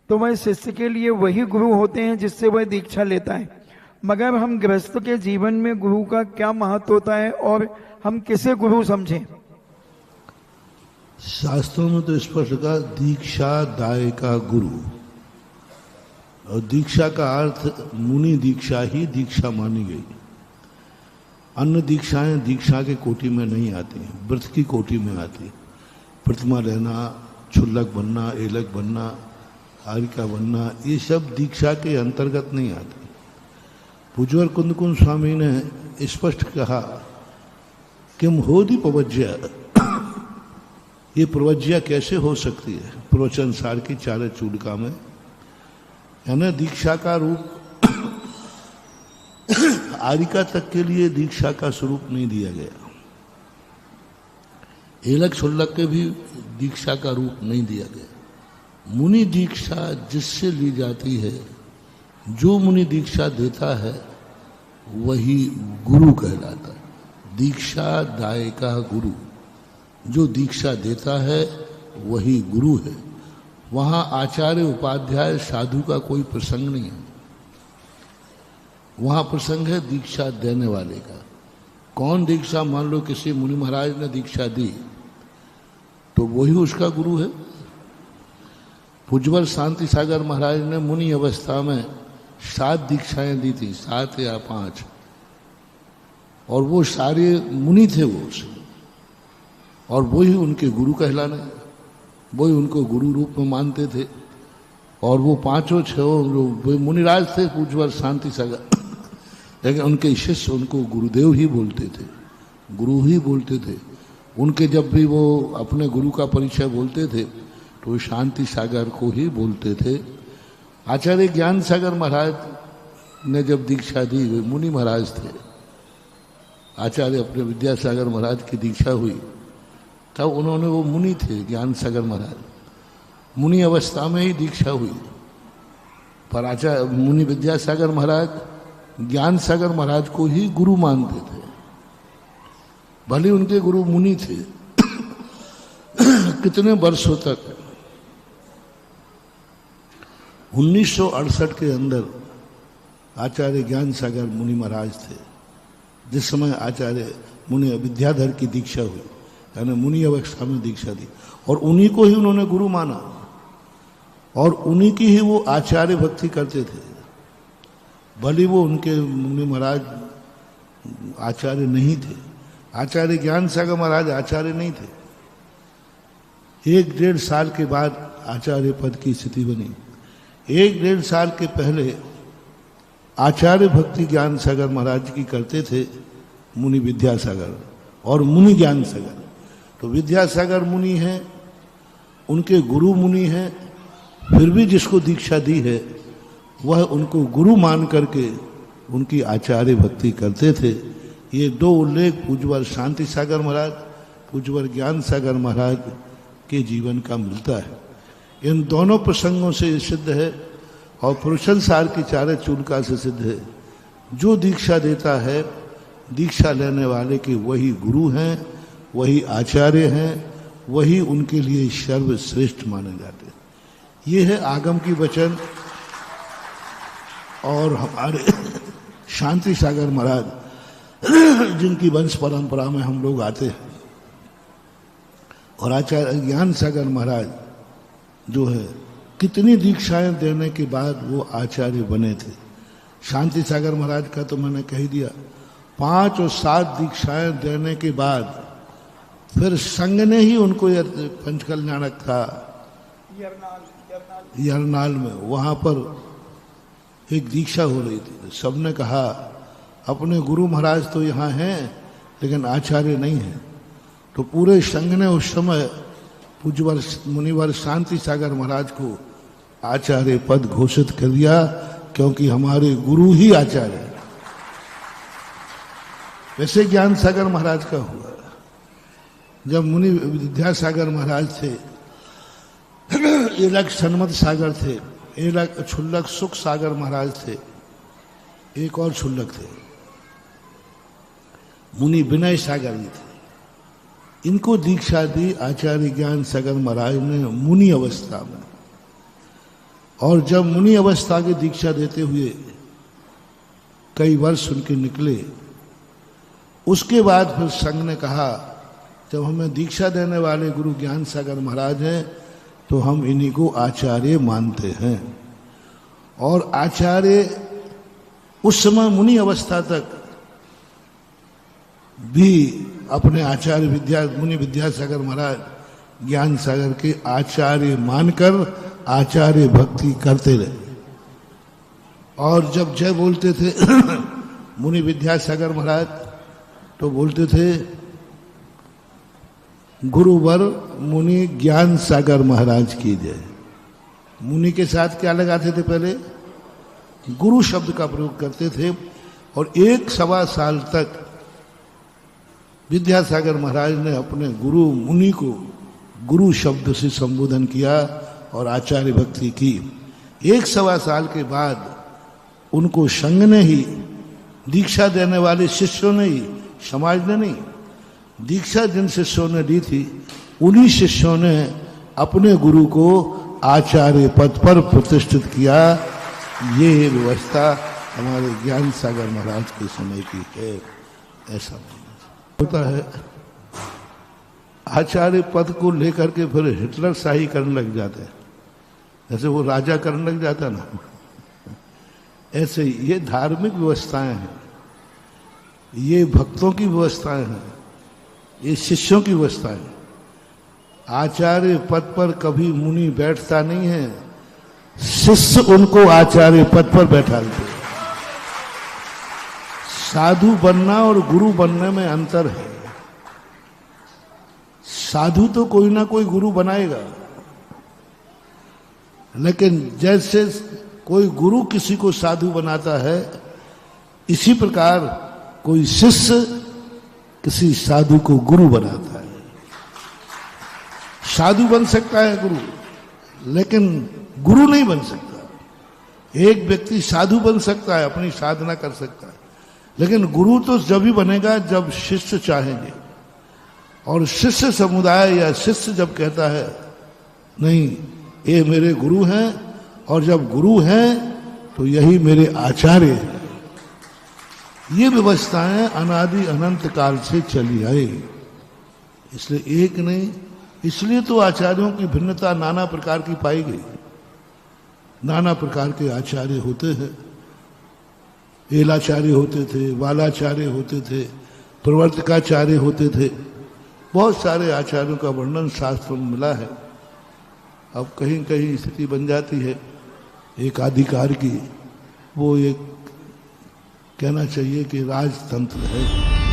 तो वह शिष्य के लिए वही गुरु होते हैं जिससे वह दीक्षा लेता है। मगर हम गृहस्थ के जीवन में गुरु का क्या महत्व होता है और हम किसे गुरु समझें? शास्त्रों में तो स्पष्ट कहा दीक्षा दाय का गुरु, और दीक्षा का अर्थ मुनि दीक्षा ही दीक्षा मानी गई। अन्य दीक्षाएं दीक्षा के कोटि में नहीं आती, व्रत की कोटि में आती। प्रतिमा लेना, क्षुल्लक बनना, एलक बनना, आरिका बनना, ये सब दीक्षा के अंतर्गत नहीं आते। पूज्यवर कुंदकुंज स्वामी ने स्पष्ट कहा किम होदि प्रवज्या, ये प्रवज्या कैसे हो सकती है? प्रवचन सार की चार चूड़िका में है ना। दीक्षा का रूप आरिका तक के लिए दीक्षा का स्वरूप नहीं दिया गया, एलक क्षुल्लक के भी दीक्षा का रूप नहीं दिया गया। मुनि दीक्षा जिससे ली जाती है, जो मुनि दीक्षा देता है वही गुरु कहलाता है। दीक्षा दाय का गुरु, जो दीक्षा देता है वही गुरु है। वहाँ आचार्य उपाध्याय साधु का कोई प्रसंग नहीं है, वहाँ प्रसंग है दीक्षा देने वाले का। कौन दीक्षा, मान लो किसी मुनि महाराज ने दीक्षा दी तो वही उसका गुरु है। पूज्यवर शांति सागर महाराज ने मुनि अवस्था में 7 दीक्षाएं दी थी, 7 या 5, और वो सारे मुनि थे वो उसमें, और वही उनके गुरु कहलाने, वही उनको गुरु रूप में मानते थे। और वो 5 6 मुनिराज थे पूज्यवर शांति सागर, लेकिन उनके शिष्य उनको गुरुदेव ही बोलते थे, गुरु ही बोलते थे। उनके जब भी वो अपने गुरु का परिचय बोलते थे तो शांति सागर को ही बोलते थे। आचार्य ज्ञान सागर महाराज ने जब दीक्षा दी, वे मुनि महाराज थे। आचार्य अपने विद्यासागर महाराज की दीक्षा हुई तब उन्होंने, वो मुनि थे ज्ञान सागर महाराज, मुनि अवस्था में ही दीक्षा हुई। पर आचार्य मुनि विद्यासागर महाराज ज्ञान सागर महाराज को ही गुरु मानते थे, भले उनके गुरु मुनि थे। कितने वर्षों तक, 1968 के अंदर आचार्य ज्ञान सागर मुनि महाराज थे, जिस समय आचार्य मुनि विद्याधर की दीक्षा हुई, यानी मुनि अवस्था में दीक्षा दी, और उन्हीं को ही उन्होंने गुरु माना और उन्हीं की ही वो आचार्य भक्ति करते थे। भले वो उनके मुनि महाराज आचार्य नहीं थे, आचार्य ज्ञान सागर महाराज आचार्य नहीं थे। 1-1.5 साल के बाद आचार्य पद की स्थिति बनी। 1-1.5 साल के पहले आचार्य भक्ति ज्ञान सागर महाराज की करते थे मुनि विद्यासागर और मुनि ज्ञान सागर। तो विद्यासागर मुनि हैं, उनके गुरु मुनि हैं, फिर भी जिसको दीक्षा दी है वह उनको गुरु मान करके उनकी आचार्य भक्ति करते थे। ये 2 उल्लेख पूज्यवर शांति सागर महाराज, पूज्यवर ज्ञान सागर महाराज के जीवन का मिलता है। इन दोनों प्रसंगों से ये सिद्ध है, और प्रवचन सार की चार चूड़िका से सिद्ध है, जो दीक्षा देता है, दीक्षा लेने वाले के वही गुरु हैं, वही आचार्य हैं, वही उनके लिए सर्वश्रेष्ठ माने जाते हैं। ये है आगम की वचन। और हमारे शांति सागर महाराज, जिनकी वंश परंपरा में हम लोग आते हैं, और आचार्य ज्ञान सागर महाराज जो है, कितनी दीक्षाएं देने के बाद वो आचार्य बने थे। शांति सागर महाराज का तो मैंने कह दिया, 5 और 7 दीक्षाएं देने के बाद फिर संघ ने ही उनको, पंचकल्याणक था यरनाल में, वहां पर एक दीक्षा हो रही थी। सबने कहा अपने गुरु महाराज तो यहाँ हैं लेकिन आचार्य नहीं है। तो पूरे संघ ने उस समय पूज्यवर मुनिवर शांति सागर महाराज को आचार्य पद घोषित कर दिया, क्योंकि हमारे गुरु ही आचार्य है। वैसे ज्ञान सागर महाराज का हुआ, जब मुनि विद्यासागर महाराज थे, एलक सन्मत सागर थे, एलक क्षुल्लक सुख सागर महाराज थे, एक और क्षुल्लक थे, मुनि विनय सागर जी थे। इनको दीक्षा दी आचार्य ज्ञान सागर महाराज ने मुनि अवस्था में। और जब मुनि अवस्था की दीक्षा देते हुए कई वर्ष उनके निकले, उसके बाद फिर संघ ने कहा जब हमें दीक्षा देने वाले गुरु ज्ञान सागर महाराज हैं तो हम इन्हीं को आचार्य मानते हैं। और आचार्य उस समय मुनि अवस्था तक भी अपने आचार्य मुनि विद्यासागर महाराज ज्ञान सागर के आचार्य मानकर आचार्य भक्ति करते रहे। और जब जय बोलते थे मुनि विद्यासागर महाराज तो बोलते थे गुरुवर मुनि ज्ञान सागर महाराज की जय। मुनि के साथ क्या लगाते थे? पहले गुरु शब्द का प्रयोग करते थे। और 1-1.25 साल तक विद्यासागर महाराज ने अपने गुरु मुनि को गुरु शब्द से संबोधन किया और आचार्य भक्ति की। 1-1.25 साल के बाद उनको संघ ने ही, दीक्षा देने वाले शिष्यों ने ही, समाज ने नहीं, दीक्षा जिन शिष्यों ने दी थी उन्हीं शिष्यों ने अपने गुरु को आचार्य पद पर प्रतिष्ठित किया। ये व्यवस्था हमारे ज्ञान सागर महाराज के समय की है। ऐसा होता है आचार्य पद को लेकर के फिर हिटलर शाही करने लग जाते हैं, जैसे वो राजा करने लग जाता ना, ऐसे ये धार्मिक व्यवस्थाएं हैं, ये भक्तों की व्यवस्थाएं हैं, ये शिष्यों की व्यवस्थाएं। आचार्य पद पर कभी मुनि बैठता नहीं है, शिष्य उनको आचार्य पद पर बैठाते हैं। साधु बनना और गुरु बनने में अंतर है। साधु तो कोई ना कोई गुरु बनाएगा, लेकिन जैसे कोई गुरु किसी को साधु बनाता है, इसी प्रकार कोई शिष्य किसी साधु को गुरु बनाता है। साधु बन सकता है गुरु, लेकिन गुरु नहीं बन सकता। एक व्यक्ति साधु बन सकता है, अपनी साधना कर सकता है, लेकिन गुरु तो जब भी बनेगा जब शिष्य चाहेंगे। और शिष्य समुदाय या शिष्य जब कहता है नहीं ये मेरे गुरु हैं, और जब गुरु हैं तो यही मेरे आचार्य हैं। ये व्यवस्थाएं अनादि अनंत काल से चली आई, इसलिए एक नहीं। इसलिए तो आचार्यों की भिन्नता नाना प्रकार की पाई गई। नाना प्रकार के आचार्य होते हैं, एलाचार्य होते थे, वालाचार्य होते थे, प्रवर्तकाचार्य होते थे। बहुत सारे आचार्यों का वर्णन शास्त्र में मिला है। अब कहीं कहीं स्थिति बन जाती है एक अधिकार की, वो एक कहना चाहिए कि राजतंत्र है।